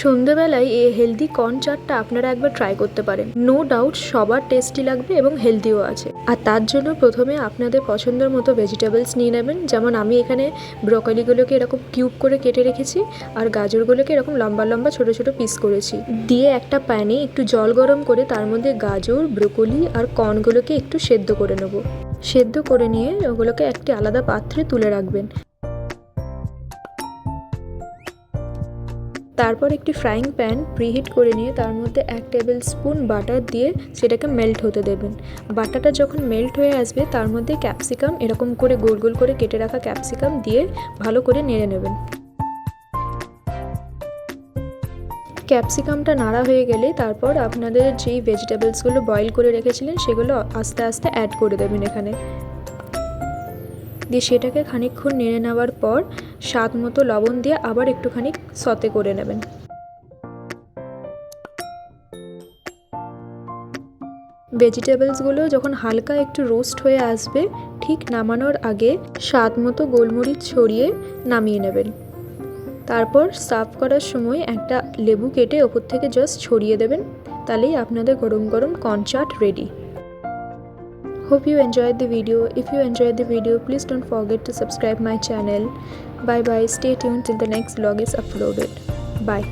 সন্ধ্যেবেলায় এই healthy corn চাটটা আপনারা একবার ট্রাই করতে পারেন। নো ডাউট সবার টেস্টি লাগবে এবং হেলদিও আছে। আর তার জন্য প্রথমে আপনাদের পছন্দের মতো ভেজিটেবলস নিয়ে নেবেন। যেমন আমি এখানে ব্রকলিগুলোকে এরকম কিউব করে কেটে রেখেছি আর গাজরগুলোকে এরকম লম্বা লম্বা ছোট ছোট পিস করেছি। দিয়ে একটা প্যানে একটু জল গরম করে তার মধ্যে গাজর, ব্রকলি আর কর্নগুলোকে একটু সেদ্ধ করে নেব। সেদ্ধ করে নিয়ে ওগুলোকে একটি আলাদা পাত্রে তুলে রাখবেন। তারপর একটি ফ্রাইং প্যান প্রিহিট করে নিয়ে তার মধ্যে 1 টেবিল স্পুন বাটার দিয়ে সেটাকে মেল্ট হতে দেবেন। বাটারটা যখন মেল্ট হয়ে আসবে তার মধ্যে ক্যাপসিকাম এরকম করে গোল গোল করে কেটে রাখা ক্যাপসিকাম দিয়ে ভালো করে নেড়ে নেবেন। ক্যাপসিকামটা নাড়া হয়ে গেলে তারপর আপনাদের যেই ভেজিটেবলসগুলো বয়েল করে রেখেছিলেন সেগুলো আস্তে আস্তে অ্যাড করে দেবেন এখানে। দিয়ে সেটাকে খানিকক্ষণ নেড়ে নেওয়ার পর স্বাদ মতো লবণ দিয়ে আবার একটুখানি সতে করে নেবেন। ভেজিটেবলসগুলো যখন হালকা একটু রোস্ট হয়ে আসবে ঠিক নামানোর আগে স্বাদ মতো গোলমরিচ ছড়িয়ে নামিয়ে নেবেন। তারপর সার্ভ করার সময় একটা লেবু কেটে ওপর থেকে জাস্ট ছড়িয়ে দেবেন। তাহলেই আপনাদের গরম গরম corn chaat ready. Hope you enjoyed the video. If you enjoyed the video, please don't forget to subscribe my channel. Bye bye. Stay tuned till the next vlog is uploaded. Bye.